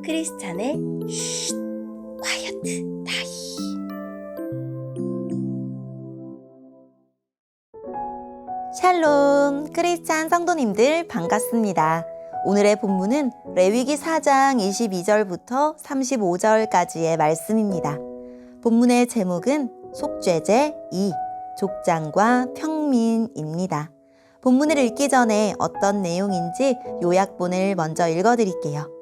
크리스찬의 쉿 콰이어트 타임. 샬롬, 크리스찬 성도님들 반갑습니다. 오늘의 본문은 레위기 4장 22절부터 35절까지의 말씀입니다. 본문의 제목은 속죄제 2, 족장과 평민입니다. 본문을 읽기 전에 어떤 내용인지 요약본을 먼저 읽어드릴게요.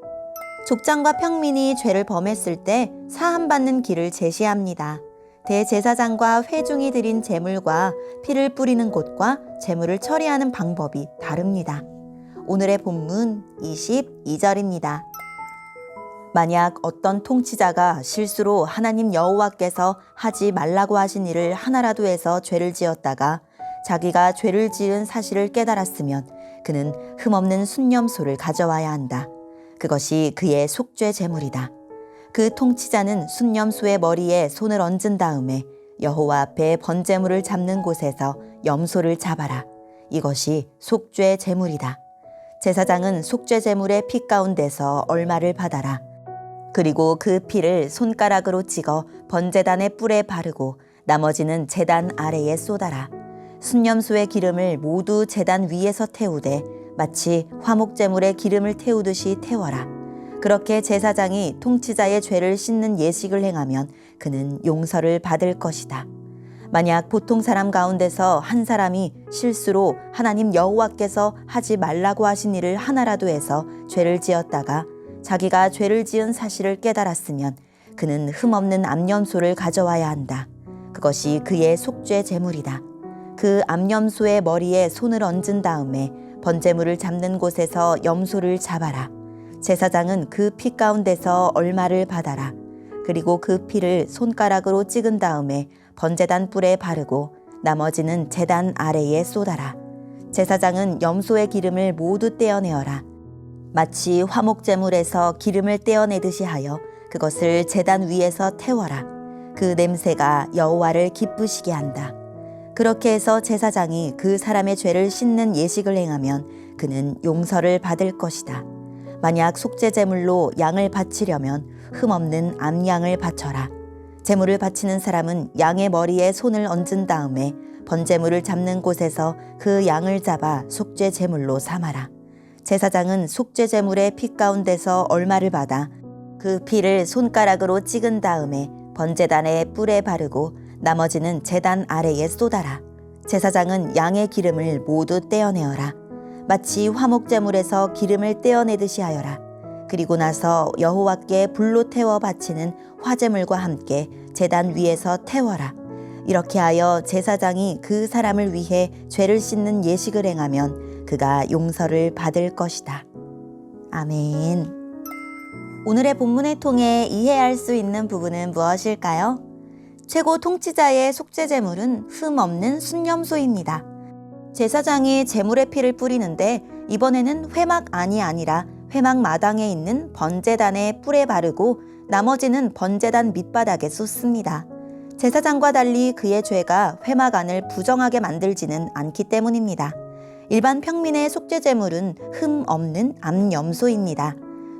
족장과 평민이 죄를 범했을 때 사함받는 길을 제시합니다. 대제사장과 회중이 드린 제물과 피를 뿌리는 곳과 제물을 처리하는 방법이 다릅니다. 오늘의 본문 22절입니다. 만약 어떤 통치자가 실수로 하나님 여호와께서 하지 말라고 하신 일을 하나라도 해서 죄를 지었다가 자기가 죄를 지은 사실을 깨달았으면 그는 흠없는 순념소를 가져와야 한다. 그것이 그의 속죄 제물이다. 그 통치자는 순념소의 머리에 손을 얹은 다음에 여호와 앞에 번제물을 잡는 곳에서 염소를 잡아라. 이것이 속죄 제물이다. 제사장은 속죄 제물의 피 가운데서 얼마를 받아라. 그리고 그 피를 손가락으로 찍어 번제단의 뿔에 바르고 나머지는 제단 아래에 쏟아라. 순념소의 기름을 모두 제단 위에서 태우되 마치 화목제물에 기름을 태우듯이 태워라. 그렇게 제사장이 통치자의 죄를 씻는 예식을 행하면 그는 용서를 받을 것이다. 만약 보통 사람 가운데서 한 사람이 실수로 하나님 여호와께서 하지 말라고 하신 일을 하나라도 해서 죄를 지었다가 자기가 죄를 지은 사실을 깨달았으면 그는 흠없는 암염소를 가져와야 한다. 그것이 그의 속죄 제물이다. 그 암염소의 머리에 손을 얹은 다음에 번제물을 잡는 곳에서 염소를 잡아라. 제사장은 그 피 가운데서 얼마를 받아라. 그리고 그 피를 손가락으로 찍은 다음에 번제단 뿔에 바르고 나머지는 제단 아래에 쏟아라. 제사장은 염소의 기름을 모두 떼어내어라. 마치 화목제물에서 기름을 떼어내듯이 하여 그것을 제단 위에서 태워라. 그 냄새가 여호와를 기쁘시게 한다. 그렇게 해서 제사장이 그 사람의 죄를 씻는 예식을 행하면 그는 용서를 받을 것이다. 만약 속죄 제물로 양을 바치려면 흠없는 암양을 바쳐라. 제물을 바치는 사람은 양의 머리에 손을 얹은 다음에 번제물을 잡는 곳에서 그 양을 잡아 속죄 제물로 삼아라. 제사장은 속죄 제물의 피 가운데서 얼마를 받아 그 피를 손가락으로 찍은 다음에 번제단의 뿔에 바르고 나머지는 제단 아래에 쏟아라. 제사장은 양의 기름을 모두 떼어내어라. 마치 화목제물에서 기름을 떼어내듯이 하여라. 그리고 나서 여호와께 불로 태워 바치는 화제물과 함께 제단 위에서 태워라. 이렇게 하여 제사장이 그 사람을 위해 죄를 씻는 예식을 행하면 그가 용서를 받을 것이다. 아멘. 오늘의 본문을 통해 이해할 수 있는 부분은 무엇일까요? 최고 통치자의 속죄 제물은 흠없는 순념소입니다. 제사장이 제물의 피를 뿌리는데 이번에는 회막 안이 아니라 회막 마당에 있는 번제단의 뿔에 바르고 나머지는 번제단 밑바닥에 쏟습니다. 제사장과 달리 그의 죄가 회막 안을 부정하게 만들지는 않기 때문입니다. 일반 평민의 속죄 제물은 흠 없는 암염소입니다.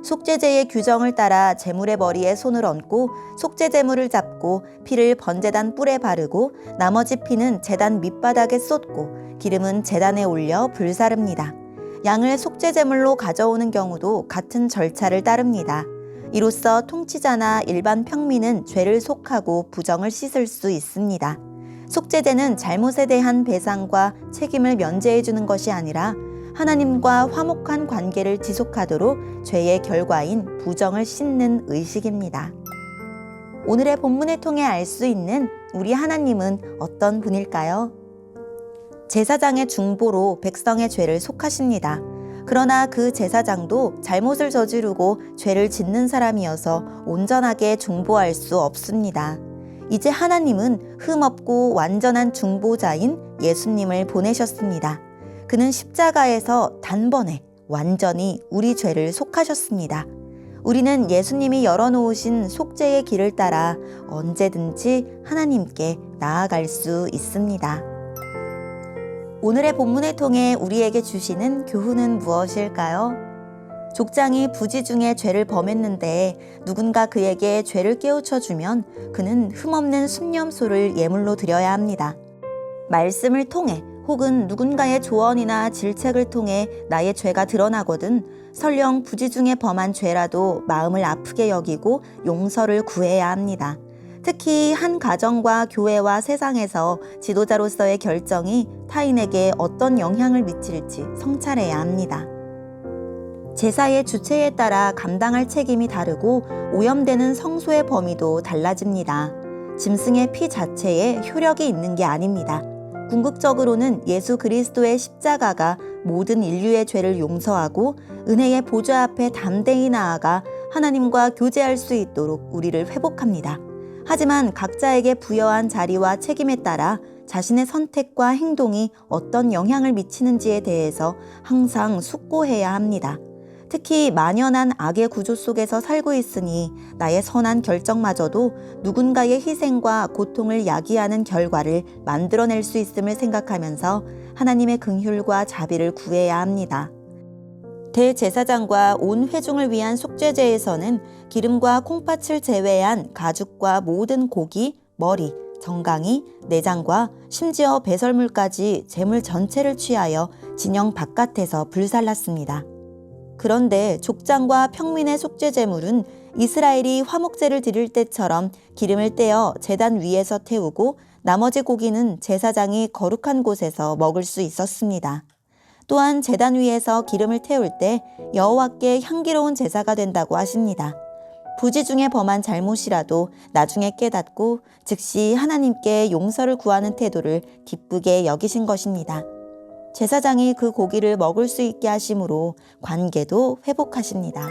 속죄제의 규정을 따라 제물의 머리에 손을 얹고 속죄 제물을 잡고 피를 번제단 뿔에 바르고 나머지 피는 제단 밑바닥에 쏟고 기름은 제단에 올려 불사릅니다. 양을 속죄 제물로 가져오는 경우도 같은 절차를 따릅니다. 이로써 통치자나 일반 평민은 죄를 속하고 부정을 씻을 수 있습니다. 속죄제는 잘못에 대한 배상과 책임을 면제해 주는 것이 아니라 하나님과 화목한 관계를 지속하도록 죄의 결과인 부정을 씻는 의식입니다. 오늘의 본문을 통해 알 수 있는 우리 하나님은 어떤 분일까요? 제사장의 중보로 백성의 죄를 속하십니다. 그러나 그 제사장도 잘못을 저지르고 죄를 짓는 사람이어서 온전하게 중보할 수 없습니다. 이제 하나님은 흠없고 완전한 중보자인 예수님을 보내셨습니다. 그는 십자가에서 단번에 완전히 우리 죄를 속하셨습니다. 우리는 예수님이 열어놓으신 속죄의 길을 따라 언제든지 하나님께 나아갈 수 있습니다. 오늘의 본문을 통해 우리에게 주시는 교훈은 무엇일까요? 족장이 부지 중에 죄를 범했는데 누군가 그에게 죄를 깨우쳐주면 그는 흠없는 순념소를 예물로 드려야 합니다. 말씀을 통해 혹은 누군가의 조언이나 질책을 통해 나의 죄가 드러나거든 설령 부지 중에 범한 죄라도 마음을 아프게 여기고 용서를 구해야 합니다. 특히 한 가정과 교회와 세상에서 지도자로서의 결정이 타인에게 어떤 영향을 미칠지 성찰해야 합니다. 제사의 주체에 따라 감당할 책임이 다르고 오염되는 성소의 범위도 달라집니다. 짐승의 피 자체에 효력이 있는 게 아닙니다. 궁극적으로는 예수 그리스도의 십자가가 모든 인류의 죄를 용서하고 은혜의 보좌 앞에 담대히 나아가 하나님과 교제할 수 있도록 우리를 회복합니다. 하지만 각자에게 부여한 자리와 책임에 따라 자신의 선택과 행동이 어떤 영향을 미치는지에 대해서 항상 숙고해야 합니다. 특히 만연한 악의 구조 속에서 살고 있으니 나의 선한 결정마저도 누군가의 희생과 고통을 야기하는 결과를 만들어낼 수 있음을 생각하면서 하나님의 긍휼과 자비를 구해야 합니다. 대제사장과 온 회중을 위한 속죄제에서는 기름과 콩팥을 제외한 가죽과 모든 고기, 머리, 정강이, 내장과 심지어 배설물까지 제물 전체를 취하여 진영 바깥에서 불살랐습니다. 그런데 족장과 평민의 속죄제물은 이스라엘이 화목제를 드릴 때처럼 기름을 떼어 제단 위에서 태우고 나머지 고기는 제사장이 거룩한 곳에서 먹을 수 있었습니다. 또한 제단 위에서 기름을 태울 때 여호와께 향기로운 제사가 된다고 하십니다. 부지 중에 범한 잘못이라도 나중에 깨닫고 즉시 하나님께 용서를 구하는 태도를 기쁘게 여기신 것입니다. 제사장이 그 고기를 먹을 수 있게 하심으로 관계도 회복하십니다.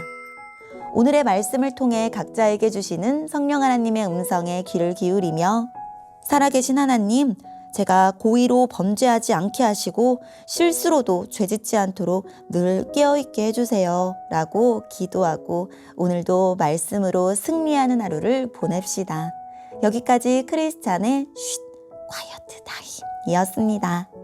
오늘의 말씀을 통해 각자에게 주시는 성령 하나님의 음성에 귀를 기울이며 살아계신 하나님, 제가 고의로 범죄하지 않게 하시고 실수로도 죄짓지 않도록 늘 깨어있게 해주세요 라고 기도하고 오늘도 말씀으로 승리하는 하루를 보냅시다. 여기까지 크리스찬의 쉿, 콰이어트 타임이었습니다.